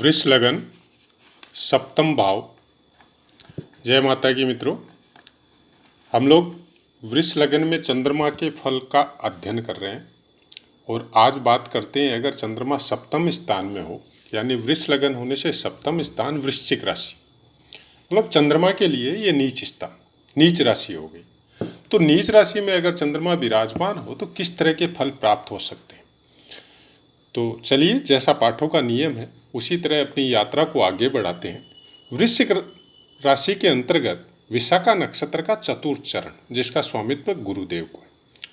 वृष लगन सप्तम भाव। जय माता की मित्रों, हम लोग वृष लगन में चंद्रमा के फल का अध्ययन कर रहे हैं और आज बात करते हैं अगर चंद्रमा सप्तम स्थान में हो, यानी वृष लगन होने से सप्तम स्थान वृश्चिक राशि, मतलब चंद्रमा के लिए ये नीच स्थान, नीच राशि हो गई। तो नीच राशि में अगर चंद्रमा विराजमान हो तो किस तरह के फल प्राप्त हो सकते हैं। तो चलिए, जैसा पाठों का नियम है उसी तरह अपनी यात्रा को आगे बढ़ाते हैं। वृश्चिक राशि के अंतर्गत विशाखा नक्षत्र का चतुर्थ चरण, जिसका स्वामित्व गुरुदेव को है।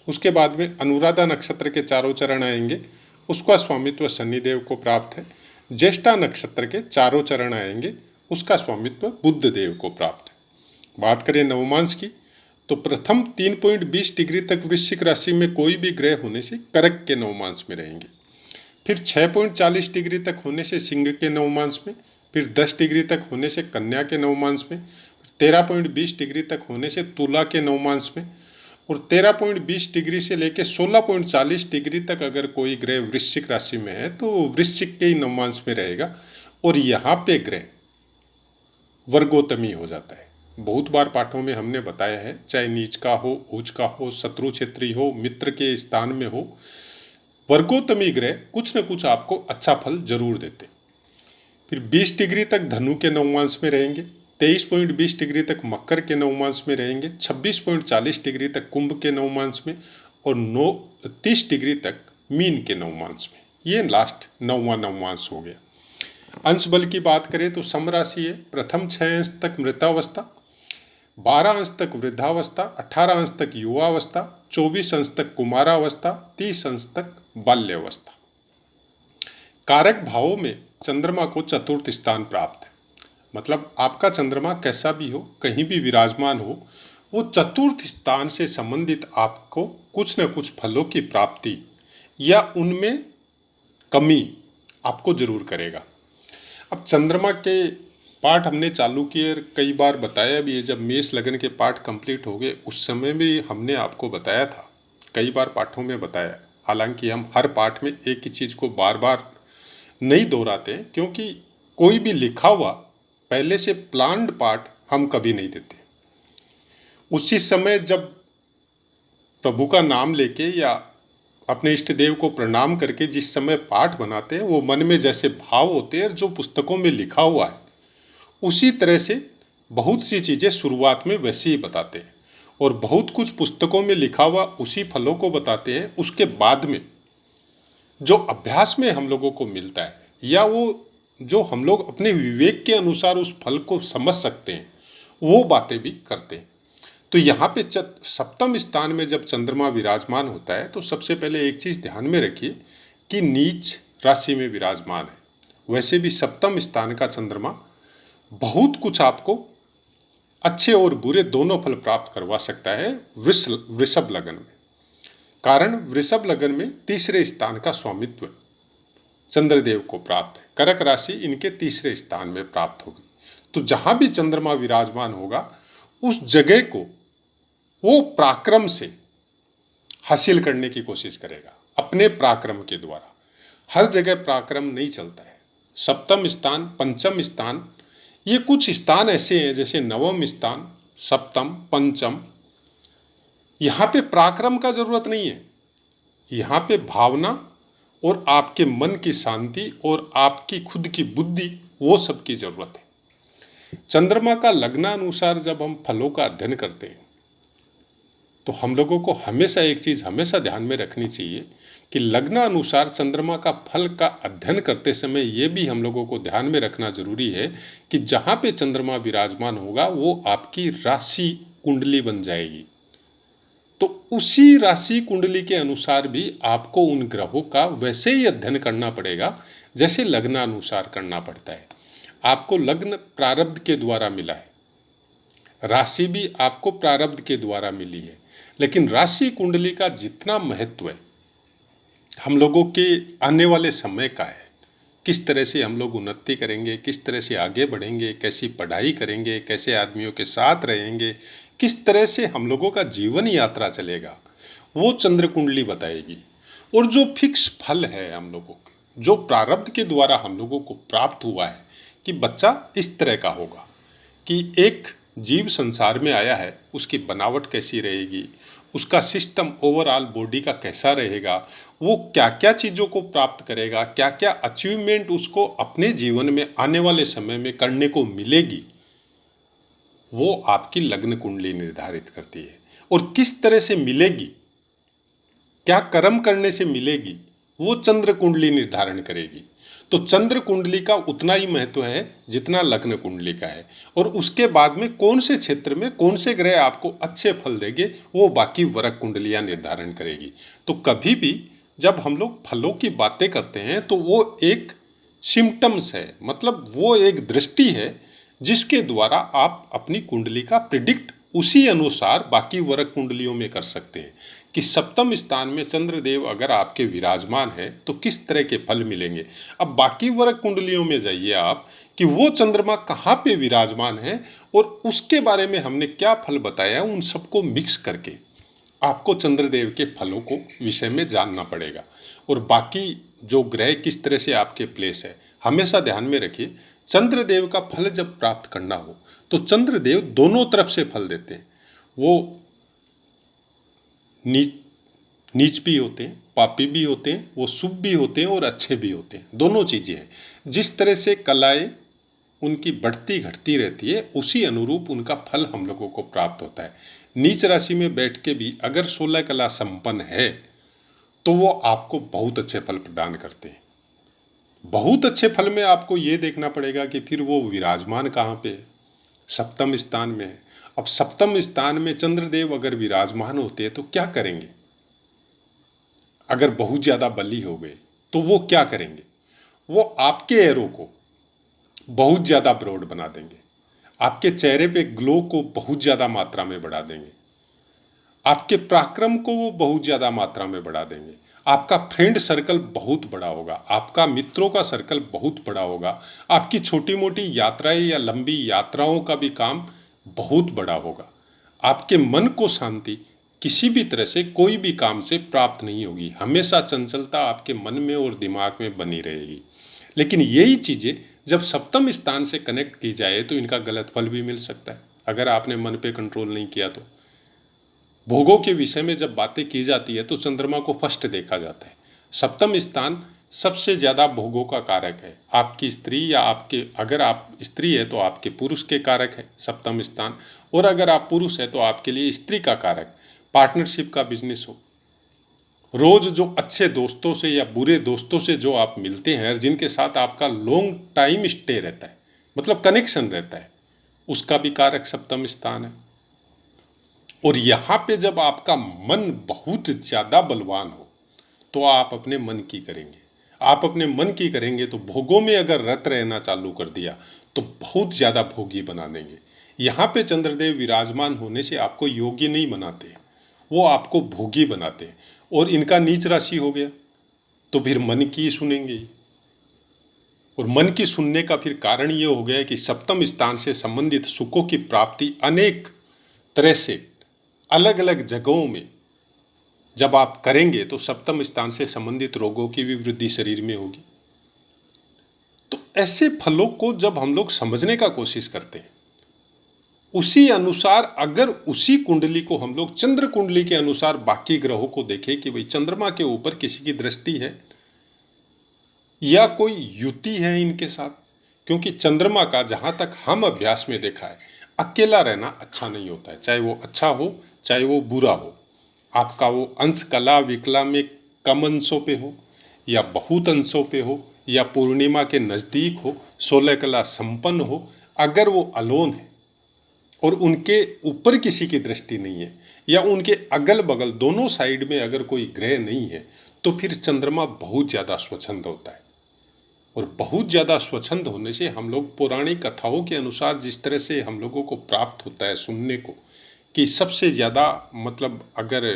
उसके बाद में अनुराधा नक्षत्र के चारों चरण आएंगे, उसका स्वामित्व शनिदेव को प्राप्त है। ज्येष्ठा नक्षत्र के चारों चरण आएंगे, उसका स्वामित्व बुध देव को प्राप्त है। बात करें नवमांश की, तो प्रथम 3.20 डिग्री तक वृश्चिक राशि में कोई भी ग्रह होने से कर्क के नवमांश में रहेंगे। फिर 6.40 डिग्री तक होने से सिंह के नवमांश में, फिर 10 डिग्री तक होने से कन्या के नवमांश में, 13.20 डिग्री तक होने से तुला के नवमांश में, और 13.20 डिग्री से लेकर 16.40 डिग्री तक अगर कोई ग्रह वृश्चिक राशि में है तो वृश्चिक के ही नवमांश में रहेगा। और यहाँ पे ग्रह वर्गोत्तमी हो जाता है। बहुत बार पाठों में हमने बताया है, चाहे नीच का हो, उच्च का हो, शत्रु क्षेत्री हो, मित्र के स्थान में हो, वर्गोत्तमी ग्रह कुछ न कुछ आपको अच्छा फल जरूर देते। फिर 20 डिग्री तक धनु के नवमांश में रहेंगे, 23.20 डिग्री तक मकर के नवमांश में रहेंगे, 26.40 डिग्री तक कुंभ के नवमांश में, और 30 डिग्री तक मीन के नवमांश में। ये लास्ट नौवां नवमांश हो गया। अंश बल की बात करें तो सम राशि है। प्रथम 6 अंश तक मृतावस्था, 12 अंश तक वृद्धावस्था, 18 अंश तक युवावस्था, 24 अंश तक कुमारावस्था, 30 अंश तक बाल्यावस्था। कारक भावों में चंद्रमा को चतुर्थ स्थान प्राप्त है। मतलब आपका चंद्रमा कैसा भी हो, कहीं भी विराजमान हो, वो चतुर्थ स्थान से संबंधित आपको कुछ न कुछ फलों की प्राप्ति या उनमें कमी आपको जरूर करेगा। अब चंद्रमा के पाठ हमने चालू किए, कई बार बताया भी है। जब मेष लगन के पाठ कंप्लीट हो गए उस समय भी हमने आपको बताया था, कई बार पाठों में बताया। हालांकि हम हर पाठ में एक ही चीज़ को बार बार नहीं दोहराते हैं, क्योंकि कोई भी लिखा हुआ पहले से प्लान्ड पाठ हम कभी नहीं देते। उसी समय जब प्रभु का नाम लेके या अपने इष्ट देव को प्रणाम करके जिस समय पाठ बनाते हैं, वो मन में जैसे भाव होते हैं, जो पुस्तकों में लिखा हुआ है उसी तरह से बहुत सी चीज़ें शुरुआत में वैसे ही बताते हैं, और बहुत कुछ पुस्तकों में लिखा हुआ उसी फलों को बताते हैं। उसके बाद में जो अभ्यास में हम लोगों को मिलता है, या वो जो हम लोग अपने विवेक के अनुसार उस फल को समझ सकते हैं, वो बातें भी करते हैं। तो यहाँ पे सप्तम स्थान में जब चंद्रमा विराजमान होता है तो सबसे पहले एक चीज़ ध्यान में रखिए कि नीच राशि में विराजमान है। वैसे भी सप्तम स्थान का चंद्रमा बहुत कुछ आपको अच्छे और बुरे दोनों फल प्राप्त करवा सकता है वृषभ लगन में। कारण वृषभ लगन में तीसरे स्थान का स्वामित्व चंद्रदेव को प्राप्त है। कर्क राशि इनके तीसरे स्थान में प्राप्त होगी। तो जहां भी चंद्रमा विराजमान होगा उस जगह को वो पराक्रम से हासिल करने की कोशिश करेगा, अपने पराक्रम के द्वारा। हर जगह पराक्रम नहीं चलता है। सप्तम स्थान, पंचम स्थान, ये कुछ स्थान ऐसे हैं जैसे नवम स्थान, सप्तम, पंचम, यहाँ पे पराक्रम का जरूरत नहीं है। यहाँ पे भावना और आपके मन की शांति और आपकी खुद की बुद्धि, वो सब की जरूरत है। चंद्रमा का लग्नानुसार जब हम फलों का अध्ययन करते हैं तो हम लोगों को हमेशा एक चीज हमेशा ध्यान में रखनी चाहिए कि लग्नानुसार चंद्रमा का फल का अध्ययन करते समय ये भी हम लोगों को ध्यान में रखना जरूरी है कि जहाँ पे चंद्रमा विराजमान होगा वो आपकी राशि कुंडली बन जाएगी। तो उसी राशि कुंडली के अनुसार भी आपको उन ग्रहों का वैसे ही अध्ययन करना पड़ेगा जैसे लग्नानुसार करना पड़ता है। आपको लग्न प्रारब्ध के द्वारा मिला है, राशि भी आपको प्रारब्ध के द्वारा मिली है, लेकिन राशि कुंडली का जितना महत्व है हम लोगों के आने वाले समय का है। किस तरह से हम लोग उन्नति करेंगे, किस तरह से आगे बढ़ेंगे, कैसी पढ़ाई करेंगे, कैसे आदमियों के साथ रहेंगे, किस तरह से हम लोगों का जीवन यात्रा चलेगा, वो चंद्र कुंडली बताएगी। और जो फिक्स फल है हम लोगों के, जो प्रारब्ध के द्वारा हम लोगों को प्राप्त हुआ है कि बच्चा इस तरह का होगा, कि एक जीव संसार में आया है, उसकी बनावट कैसी रहेगी, उसका सिस्टम ओवरऑल बॉडी का कैसा रहेगा, वो क्या क्या चीज़ों को प्राप्त करेगा, क्या क्या अचीवमेंट उसको अपने जीवन में आने वाले समय में करने को मिलेगी, वो आपकी लग्न कुंडली निर्धारित करती है। और किस तरह से मिलेगी, क्या कर्म करने से मिलेगी, वो चंद्र कुंडली निर्धारण करेगी। तो चंद्र कुंडली का उतना ही महत्व है जितना लग्न कुंडली का है। और उसके बाद में कौन से क्षेत्र में कौन से ग्रह आपको अच्छे फल देंगे, वो बाकी वरक कुंडलियां निर्धारण करेगी। तो कभी भी जब हम लोग फलों की बातें करते हैं तो वो एक सिम्टम्स है, मतलब वो एक दृष्टि है जिसके द्वारा आप अपनी कुंडली का प्रिडिक्ट उसी अनुसार बाकी वरक कुंडलियों में कर सकते हैं कि सप्तम स्थान में चंद्रदेव अगर आपके विराजमान है तो किस तरह के फल मिलेंगे। अब बाकी वर्ग कुंडलियों में जाइए आप कि वो चंद्रमा कहाँ पे विराजमान है और उसके बारे में हमने क्या फल बताया, उन सबको मिक्स करके आपको चंद्रदेव के फलों को विषय में जानना पड़ेगा। और बाकी जो ग्रह किस तरह से आपके प्लेस है, हमेशा ध्यान में रखिए, चंद्रदेव का फल जब प्राप्त करना हो तो चंद्रदेव दोनों तरफ से फल देते हैं। वो नीच नीच भी होते हैं, पापी भी होते हैं, वो शुभ भी होते हैं और अच्छे भी होते हैं, दोनों चीज़ें हैं। जिस तरह से कलाएं उनकी बढ़ती घटती रहती है, उसी अनुरूप उनका फल हम लोगों को प्राप्त होता है। नीच राशि में बैठ के भी अगर 16 कला संपन्न है तो वो आपको बहुत अच्छे फल प्रदान करते हैं। बहुत अच्छे फल में आपको ये देखना पड़ेगा कि फिर वो विराजमान कहाँ पे है, सप्तम स्थान में है। अब सप्तम स्थान में चंद्रदेव अगर विराजमान होते हैं तो क्या करेंगे, अगर बहुत ज़्यादा बली हो गए तो वो क्या करेंगे, वो आपके एरो को बहुत ज़्यादा ब्रॉड बना देंगे, आपके चेहरे पे ग्लो को बहुत ज़्यादा मात्रा में बढ़ा देंगे, आपके पराक्रम को वो बहुत ज़्यादा मात्रा में बढ़ा देंगे, आपका फ्रेंड सर्कल बहुत बड़ा होगा, आपका मित्रों का सर्कल बहुत बड़ा होगा, आपकी छोटी मोटी यात्राएं या लंबी यात्राओं का भी काम बहुत बड़ा होगा। आपके मन को शांति किसी भी तरह से कोई भी काम से प्राप्त नहीं होगी, हमेशा चंचलता आपके मन में और दिमाग में बनी रहेगी। लेकिन यही चीज़ें जब सप्तम स्थान से कनेक्ट की जाए तो इनका गलत फल भी मिल सकता है, अगर आपने मन पे कंट्रोल नहीं किया तो। भोगों के विषय में जब बातें की जाती है तो चंद्रमा को फर्स्ट देखा जाता है। सप्तम स्थान सबसे ज़्यादा भोगों का कारक है। आपकी स्त्री या आपके, अगर आप स्त्री है तो आपके पुरुष के कारक है सप्तम स्थान, और अगर आप पुरुष है तो आपके लिए स्त्री का कारक। पार्टनरशिप का बिजनेस हो, रोज जो अच्छे दोस्तों से या बुरे दोस्तों से जो आप मिलते हैं, जिनके साथ आपका लॉन्ग टाइम स्टे रहता है, मतलब कनेक्शन रहता है, उसका भी कारक सप्तम स्थान है। और यहाँ पे जब आपका मन बहुत ज़्यादा बलवान हो तो आप अपने मन की करेंगे, आप अपने मन की करेंगे तो भोगों में अगर रत रहना चालू कर दिया तो बहुत ज़्यादा भोगी बना देंगे। यहाँ पे चंद्रदेव विराजमान होने से आपको योगी नहीं बनाते, वो आपको भोगी बनाते हैं। और इनका नीच राशि हो गया तो फिर मन की सुनेंगे, और मन की सुनने का फिर कारण ये हो गया कि सप्तम स्थान से संबंधित सुखों की प्राप्ति अनेक तरह से अलग अलग जगहों में जब आप करेंगे तो सप्तम स्थान से संबंधित रोगों की भी वृद्धि शरीर में होगी। तो ऐसे फलों को जब हम लोग समझने का कोशिश करते हैं, उसी अनुसार अगर उसी कुंडली को हम लोग चंद्र कुंडली के अनुसार बाकी ग्रहों को देखें कि भाई चंद्रमा के ऊपर किसी की दृष्टि है या कोई युति है इनके साथ, क्योंकि चंद्रमा का जहाँ तक हम अभ्यास में देखा है, अकेला रहना अच्छा नहीं होता है, चाहे वो अच्छा हो चाहे वो बुरा हो। आपका वो अंश कला विकला में कम अंशों पे हो या बहुत अंशों पे हो या पूर्णिमा के नज़दीक हो, 16 कला संपन्न हो, अगर वो अलोन है और उनके ऊपर किसी की दृष्टि नहीं है या उनके अगल बगल दोनों साइड में अगर कोई ग्रह नहीं है, तो फिर चंद्रमा बहुत ज़्यादा स्वच्छंद होता है। और बहुत ज़्यादा स्वच्छंद होने से हम लोग पौराणिक कथाओं के अनुसार जिस तरह से हम लोगों को प्राप्त होता है सुनने को कि सबसे ज़्यादा, मतलब अगर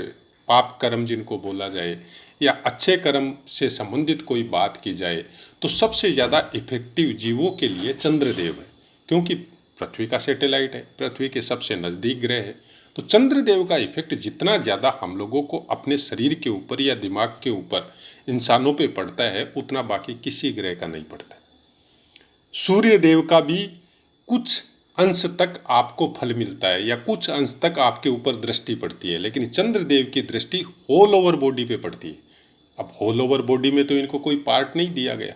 पाप कर्म जिनको बोला जाए या अच्छे कर्म से संबंधित कोई बात की जाए तो सबसे ज़्यादा इफेक्टिव जीवों के लिए चंद्रदेव है, क्योंकि पृथ्वी का सैटेलाइट है, पृथ्वी के सबसे नज़दीक ग्रह है। तो चंद्रदेव का इफेक्ट जितना ज़्यादा हम लोगों को अपने शरीर के ऊपर या दिमाग के ऊपर इंसानों पे पड़ता है, उतना बाकी किसी ग्रह का नहीं पड़ता। सूर्य देव का भी कुछ अंश तक आपको फल मिलता है या कुछ अंश तक आपके ऊपर दृष्टि पड़ती है, लेकिन चंद्रदेव की दृष्टि होल ओवर बॉडी पे पड़ती है। अब होल ओवर बॉडी में तो इनको कोई पार्ट नहीं दिया गया,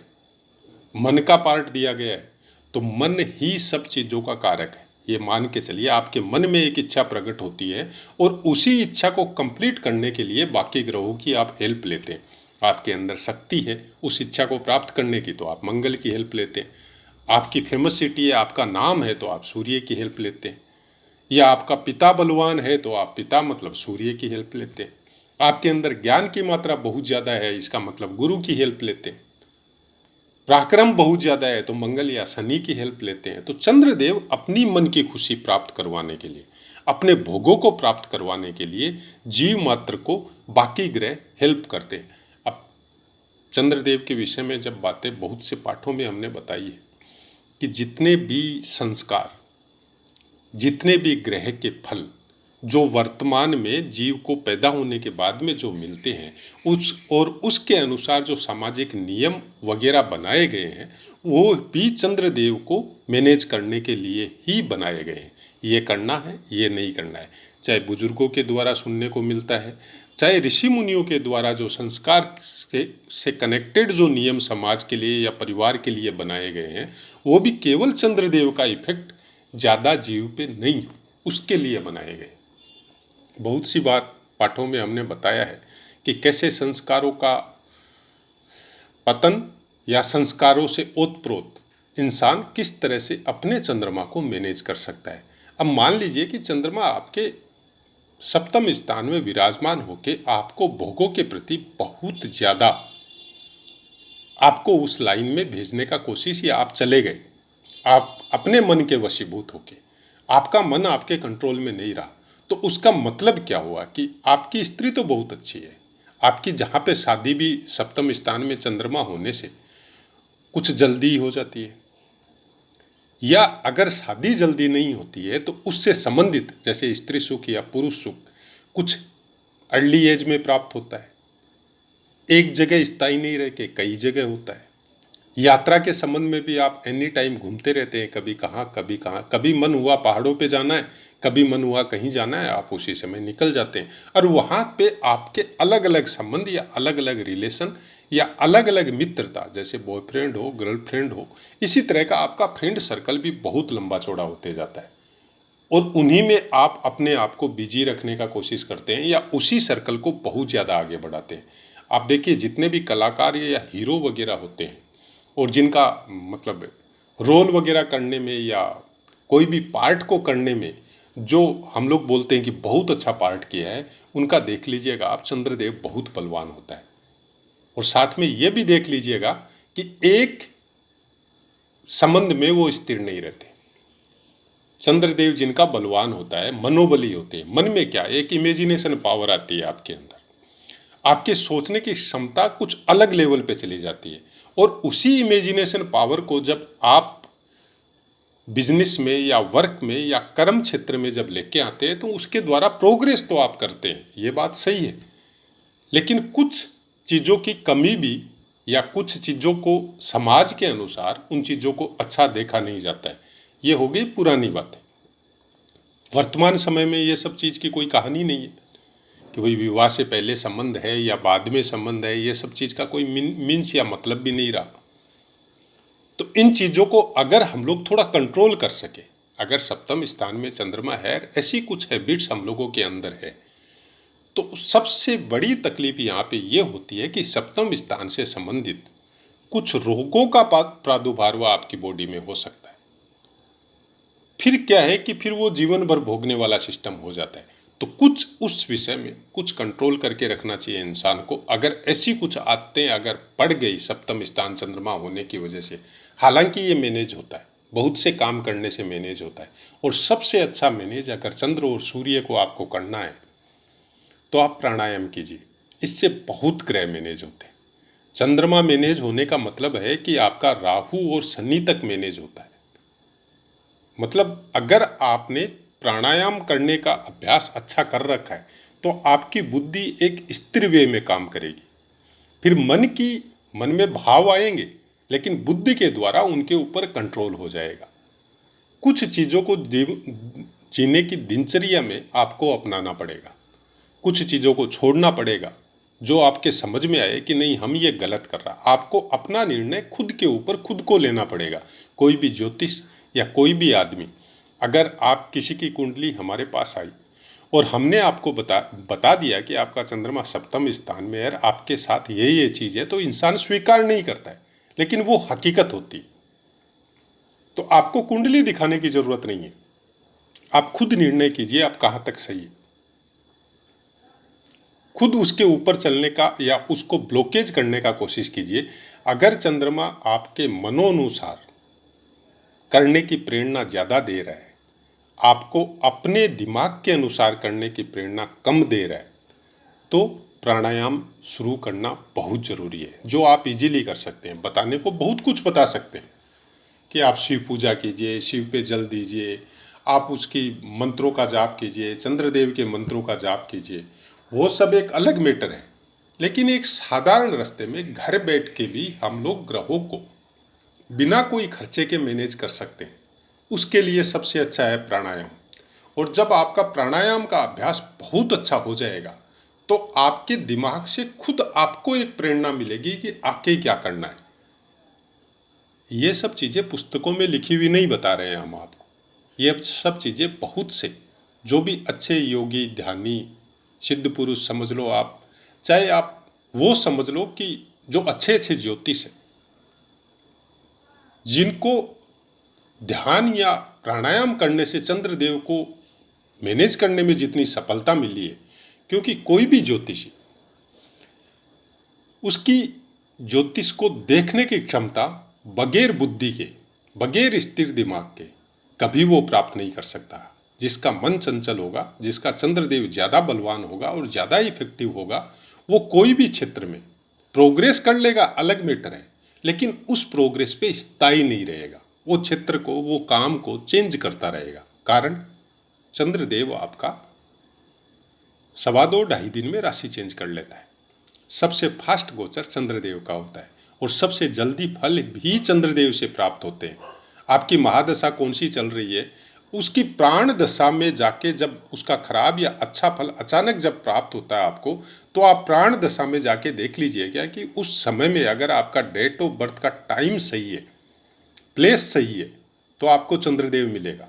मन का पार्ट दिया गया है। तो मन ही सब चीज़ों का कारक है। ये मान के चलिए, आपके मन में एक इच्छा प्रकट होती है और उसी इच्छा को कंप्लीट करने के लिए बाकी ग्रहों की आप हेल्प लेते हैं। आपके अंदर शक्ति है उस इच्छा को प्राप्त करने की, तो आप मंगल की हेल्प लेते हैं। आपकी फेमस सिटी है, आपका नाम है, तो आप सूर्य की हेल्प लेते हैं। या आपका पिता बलवान है तो आप पिता मतलब सूर्य की हेल्प लेते हैं। आपके अंदर ज्ञान की मात्रा बहुत ज़्यादा है, इसका मतलब गुरु की हेल्प लेते हैं। पराक्रम बहुत ज़्यादा है तो मंगल या शनि की हेल्प लेते हैं। तो चंद्रदेव अपनी मन की खुशी प्राप्त करवाने के लिए, अपने भोगों को प्राप्त करवाने के लिए जीव मात्र को बाकी ग्रह हेल्प करते हैं। अब चंद्रदेव के विषय में जब बातें बहुत से पाठों में हमने बताई है कि जितने भी संस्कार, जितने भी ग्रह के फल जो वर्तमान में जीव को पैदा होने के बाद में जो मिलते हैं, उसके अनुसार जो सामाजिक नियम वगैरह बनाए गए हैं, वो भी चंद्रदेव को मैनेज करने के लिए ही बनाए गए हैं। ये करना है, ये नहीं करना है। चाहे बुजुर्गों के द्वारा सुनने को मिलता है, चाहे ऋषि मुनियों के द्वारा जो संस्कार से कनेक्टेड जो नियम समाज के लिए या परिवार के लिए बनाए गए हैं, वो भी केवल चंद्रदेव का इफेक्ट ज़्यादा जीव पे नहीं, उसके लिए बनाए गए। बहुत सी बार पाठों में हमने बताया है कि कैसे संस्कारों का पतन या संस्कारों से ओतप्रोत इंसान किस तरह से अपने चंद्रमा को मैनेज कर सकता है। अब मान लीजिए कि चंद्रमा आपके सप्तम स्थान में विराजमान होकर आपको भोगों के प्रति बहुत ज़्यादा आपको उस लाइन में भेजने का कोशिश, या आप चले गए, आप अपने मन के वशीभूत होके, आपका मन आपके कंट्रोल में नहीं रहा, तो उसका मतलब क्या हुआ कि आपकी स्त्री तो बहुत अच्छी है, आपकी जहाँ पे शादी भी सप्तम स्थान में चंद्रमा होने से कुछ जल्दी हो जाती है, या अगर शादी जल्दी नहीं होती है तो उससे संबंधित जैसे स्त्री सुख या पुरुष सुख कुछ अर्ली एज में प्राप्त होता है। एक जगह स्थायी नहीं रह के कई जगह होता है। यात्रा के संबंध में भी आप एनी टाइम घूमते रहते हैं, कभी कहाँ कभी कहाँ, कभी मन हुआ पहाड़ों पे जाना है, कभी मन हुआ कहीं जाना है, आप उसी समय निकल जाते हैं। और वहाँ पे आपके अलग अलग संबंध या अलग अलग रिलेशन या अलग अलग मित्रता, जैसे बॉयफ्रेंड हो, गर्लफ्रेंड हो, इसी तरह का आपका फ्रेंड सर्कल भी बहुत लंबा चौड़ा होते जाता है। और उन्हीं में आप अपने आप को बिजी रखने का कोशिश करते हैं या उसी सर्कल को बहुत ज़्यादा आगे बढ़ाते हैं। आप देखिए, जितने भी कलाकार या हीरो वगैरह होते हैं और जिनका मतलब रोल वगैरह करने में या कोई भी पार्ट को करने में जो हम लोग बोलते हैं कि बहुत अच्छा पार्ट किया है, उनका देख लीजिएगा आप, चंद्रदेव बहुत बलवान होता है। और साथ में ये भी देख लीजिएगा कि एक संबंध में वो स्थिर नहीं रहते। चंद्रदेव जिनका बलवान होता है, मनोबली होते हैं। मन में क्या, एक इमेजिनेशन पावर आती है आपके अंदर, आपके सोचने की क्षमता कुछ अलग लेवल पे चली जाती है। और उसी इमेजिनेशन पावर को जब आप बिजनेस में या वर्क में या कर्म क्षेत्र में जब लेके आते हैं, तो उसके द्वारा प्रोग्रेस तो आप करते हैं, ये बात सही है। लेकिन कुछ चीज़ों की कमी भी या कुछ चीज़ों को समाज के अनुसार उन चीज़ों को अच्छा देखा नहीं जाता है। ये हो गई पुरानी बात है। वर्तमान समय में ये सब चीज़ की कोई कहानी नहीं है कि भाई विवाह से पहले संबंध है या बाद में संबंध है, ये सब चीज़ का कोई मीन्स या मतलब भी नहीं रहा। तो इन चीज़ों को अगर हम लोग थोड़ा कंट्रोल कर सके, अगर सप्तम स्थान में चंद्रमा है, ऐसी कुछ हैबिट्स हम लोगों के अंदर है, तो सबसे बड़ी तकलीफ यहाँ पे ये होती है कि सप्तम स्थान से संबंधित कुछ रोगों का प्रादुर्भाव आपकी बॉडी में हो सकता है। फिर क्या है कि फिर वो जीवन भर भोगने वाला सिस्टम हो जाता है। तो कुछ उस विषय में कुछ कंट्रोल करके रखना चाहिए इंसान को। अगर ऐसी कुछ आदतें अगर पड़ गई सप्तम स्थान चंद्रमा होने की वजह से, हालांकि ये मैनेज होता है, बहुत से काम करने से मैनेज होता है। और सबसे अच्छा मैनेज अगर चंद्र और सूर्य को आपको करना है तो आप प्राणायाम कीजिए, इससे बहुत ग्रह मैनेज होते हैं। चंद्रमा मैनेज होने का मतलब है कि आपका राहु और शनि तक मैनेज होता है। मतलब अगर आपने प्राणायाम करने का अभ्यास अच्छा कर रखा है तो आपकी बुद्धि एक स्थिर वे में काम करेगी। फिर मन में भाव आएंगे, लेकिन बुद्धि के द्वारा उनके ऊपर कंट्रोल हो जाएगा। कुछ चीज़ों को जीने की दिनचर्या में आपको अपनाना पड़ेगा, कुछ चीज़ों को छोड़ना पड़ेगा जो आपके समझ में आए कि नहीं हम ये गलत कर रहा। आपको अपना निर्णय खुद के ऊपर खुद को लेना पड़ेगा। कोई भी ज्योतिष या कोई भी आदमी, अगर आप किसी की कुंडली हमारे पास आई और हमने आपको बता दिया कि आपका चंद्रमा सप्तम स्थान में है, आपके साथ ये चीज़ है, तो इंसान स्वीकार नहीं करता है, लेकिन वो हकीकत होती है। तो आपको कुंडली दिखाने की जरूरत नहीं है, आप खुद निर्णय कीजिए आप कहाँ तक सही है। खुद उसके ऊपर चलने का या उसको ब्लॉकेज करने का कोशिश कीजिए। अगर चंद्रमा आपके मनोनुसार करने की प्रेरणा ज़्यादा दे रहा है, आपको अपने दिमाग के अनुसार करने की प्रेरणा कम दे रहा है, तो प्राणायाम शुरू करना बहुत ज़रूरी है, जो आप इजीली कर सकते हैं। बताने को बहुत कुछ बता सकते हैं कि आप शिव पूजा कीजिए, शिव पे जल दीजिए, आप उसकी मंत्रों का जाप कीजिए, चंद्रदेव के मंत्रों का जाप कीजिए, वो सब एक अलग मैटर है। लेकिन एक साधारण रास्ते में घर बैठ के भी हम लोग ग्रहों को बिना कोई खर्चे के मैनेज कर सकते हैं। उसके लिए सबसे अच्छा है प्राणायाम। और जब आपका प्राणायाम का अभ्यास बहुत अच्छा हो जाएगा तो आपके दिमाग से खुद आपको एक प्रेरणा मिलेगी कि आगे क्या करना है। ये सब चीज़ें पुस्तकों में लिखी हुई नहीं बता रहे हैं हम आपको, ये सब चीज़ें बहुत से जो भी अच्छे योगी, ध्यानी, सिद्ध पुरुष समझ लो आप, चाहे आप वो समझ लो कि जो अच्छे अच्छे ज्योतिष हैं, जिनको ध्यान या प्राणायाम करने से चंद्रदेव को मैनेज करने में जितनी सफलता मिली है, क्योंकि कोई भी ज्योतिषी उसकी ज्योतिष को देखने की क्षमता बगैर बुद्धि के, बगैर स्थिर दिमाग के कभी वो प्राप्त नहीं कर सकता। जिसका मन चंचल होगा, जिसका चंद्रदेव ज़्यादा बलवान होगा और ज़्यादा इफेक्टिव होगा, वो कोई भी क्षेत्र में प्रोग्रेस कर लेगा, अलग मैटर है, लेकिन उस प्रोग्रेस पे स्थायी नहीं रहेगा। वो क्षेत्र को, वो काम को चेंज करता रहेगा। कारण चंद्रदेव आपका 2.5 दिन में राशि चेंज कर लेता है। सबसे फास्ट गोचर चंद्रदेव का होता है और सबसे जल्दी फल भी चंद्रदेव से प्राप्त होते हैं। आपकी महादशा कौन सी चल रही है, उसकी प्राण दशा में जाके जब उसका खराब या अच्छा फल अचानक जब प्राप्त होता है आपको, तो आप प्राण दशा में जाके देख लीजिएगा कि उस समय में अगर आपका डेट ऑफ बर्थ का टाइम सही है, प्लेस सही है, तो आपको चंद्रदेव मिलेगा।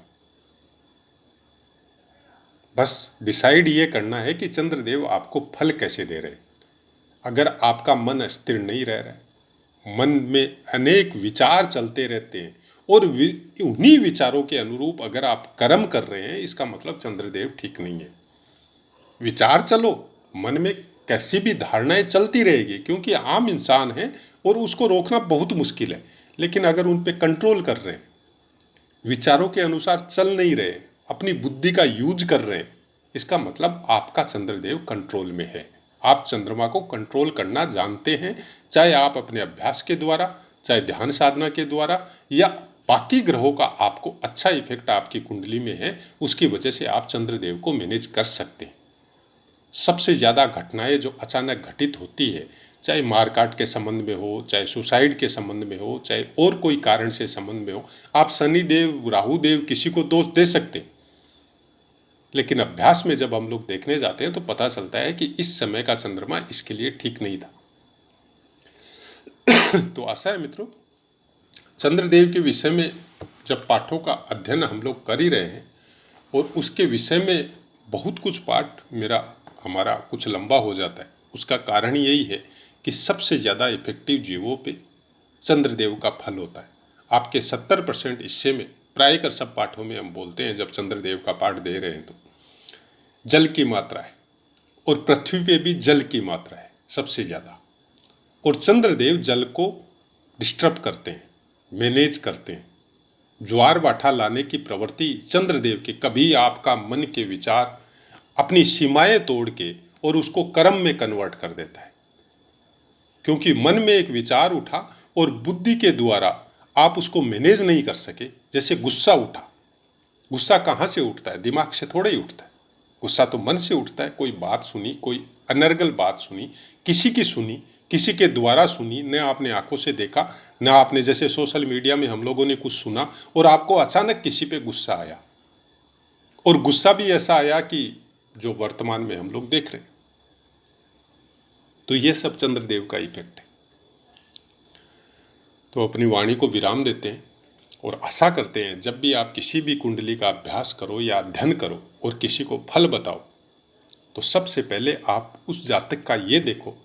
बस डिसाइड ये करना है कि चंद्रदेव आपको फल कैसे दे रहे हैं। अगर आपका मन स्थिर नहीं रह रहा है, मन में अनेक विचार चलते रहते हैं और उन्हीं विचारों के अनुरूप अगर आप कर्म कर रहे हैं, इसका मतलब चंद्रदेव ठीक नहीं है। विचार चलो, मन में कैसी भी धारणाएं चलती रहेगी, क्योंकि आम इंसान है और उसको रोकना बहुत मुश्किल है। लेकिन अगर उन पे कंट्रोल कर रहे हैं, विचारों के अनुसार चल नहीं रहे, अपनी बुद्धि का यूज कर रहे हैं, इसका मतलब आपका चंद्रदेव कंट्रोल में है। आप चंद्रमा को कंट्रोल करना जानते हैं, चाहे आप अपने अभ्यास के द्वारा, चाहे ध्यान साधना के द्वारा, या बाकी ग्रहों का आपको अच्छा इफेक्ट आपकी कुंडली में है, उसकी वजह से आप चंद्रदेव को मैनेज कर सकते हैं। सबसे ज़्यादा घटनाएं जो अचानक घटित होती है, चाहे मारकाट के संबंध में हो, चाहे सुसाइड के संबंध में हो, चाहे और कोई कारण से संबंध में हो, आप शनिदेव, राहुदेव किसी को दोष दे सकते हैं, लेकिन अभ्यास में जब हम लोग देखने जाते हैं तो पता चलता है कि इस समय का चंद्रमा इसके लिए ठीक नहीं था। तो आशा है मित्रों, चंद्रदेव के विषय में जब पाठों का अध्ययन हम लोग कर ही रहे हैं और उसके विषय में बहुत कुछ पाठ हमारा कुछ लंबा हो जाता है, उसका कारण यही है कि सबसे ज़्यादा इफेक्टिव जीवों पे चंद्रदेव का फल होता है। आपके 70% हिस्से में प्रायकर सब पाठों में हम बोलते हैं, जब चंद्रदेव का पाठ दे रहे हैं, तो जल की मात्रा है और पृथ्वी पे भी जल की मात्रा है सबसे ज़्यादा, और चंद्रदेव जल को डिस्टर्ब करते हैं, मैनेज करते हैं। ज्वार भाटा लाने की प्रवृत्ति चंद्रदेव की, कभी आपका मन के विचार अपनी सीमाएं तोड़ के और उसको कर्म में कन्वर्ट कर देता है, क्योंकि मन में एक विचार उठा और बुद्धि के द्वारा आप उसको मैनेज नहीं कर सके। जैसे गुस्सा उठा, गुस्सा कहाँ से उठता है? दिमाग से थोड़ा ही उठता है। गुस्सा तो मन से उठता है। कोई बात सुनी, कोई अनर्गल बात सुनी, किसी की सुनी, किसी के द्वारा सुनी, न आपने आंखों से देखा, न आपने जैसे सोशल मीडिया में हम लोगों ने कुछ सुना और आपको अचानक किसी पे गुस्सा आया, और गुस्सा भी ऐसा आया कि जो वर्तमान में हम लोग देख रहे हैं। तो ये सब चंद्रदेव का इफेक्ट है। तो अपनी वाणी को विराम देते हैं और आशा करते हैं जब भी आप किसी भी कुंडली का अभ्यास करो या अध्ययन करो और किसी को फल बताओ, तो सबसे पहले आप उस जातक का ये देखो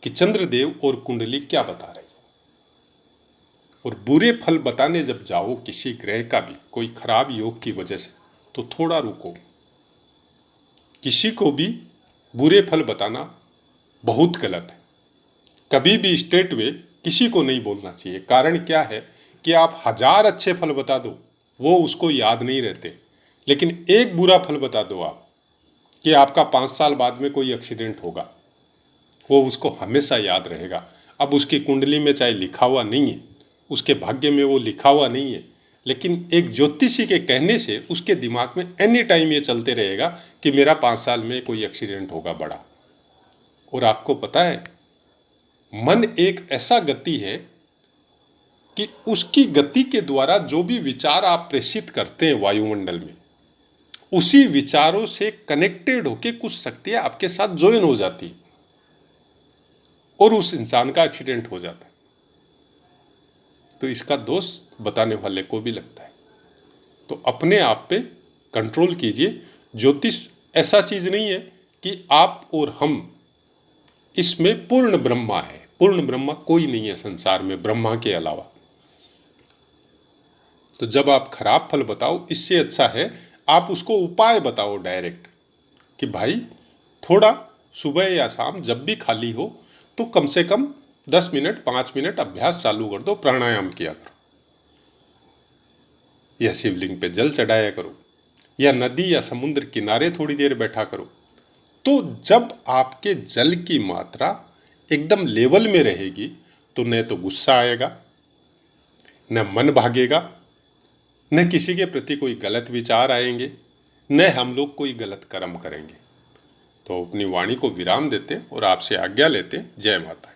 कि चंद्रदेव और कुंडली क्या बता रही है। और बुरे फल बताने जब जाओ किसी ग्रह का भी कोई खराब योग की वजह से, तो थोड़ा रुको। किसी को भी बुरे फल बताना बहुत गलत है। कभी भी स्ट्रेट वे किसी को नहीं बोलना चाहिए। कारण क्या है कि आप 1000 अच्छे फल बता दो, वो उसको याद नहीं रहते, लेकिन एक बुरा फल बता दो आप कि आपका 5 साल बाद में कोई एक्सीडेंट होगा, वो उसको हमेशा याद रहेगा। अब उसकी कुंडली में चाहे लिखा हुआ नहीं है, उसके भाग्य में वो लिखा हुआ नहीं है, लेकिन एक ज्योतिषी के कहने से उसके दिमाग में एनी टाइम ये चलते रहेगा कि मेरा 5 साल में कोई एक्सीडेंट होगा बड़ा। और आपको पता है, मन एक ऐसा गति है कि उसकी गति के द्वारा जो भी विचार आप प्रेषित करते हैं वायुमंडल में, उसी विचारों से कनेक्टेड होकर कुछ शक्तियां आपके साथ ज्वाइन हो जाती है और उस इंसान का एक्सीडेंट हो जाता है। तो इसका दोष बताने वाले को भी लगता है। तो अपने आप पे कंट्रोल कीजिए। ज्योतिष ऐसा चीज नहीं है कि आप और हम, इसमें पूर्ण ब्रह्मा है। पूर्ण ब्रह्मा कोई नहीं है संसार में ब्रह्मा के अलावा। तो जब आप खराब फल बताओ, इससे अच्छा है आप उसको उपाय बताओ डायरेक्ट कि भाई थोड़ा सुबह या शाम जब भी खाली हो तो कम से कम 10 मिनट 5 मिनट अभ्यास चालू कर दो, प्राणायाम किया करो, या शिवलिंग पे जल चढ़ाया करो, या नदी या समुद्र किनारे थोड़ी देर बैठा करो। तो जब आपके जल की मात्रा एकदम लेवल में रहेगी तो न तो गुस्सा आएगा, न मन भागेगा, न किसी के प्रति कोई गलत विचार आएंगे, न हम लोग कोई गलत कर्म करेंगे। तो अपनी वाणी को विराम देते और आपसे आज्ञा लेते। जय माता।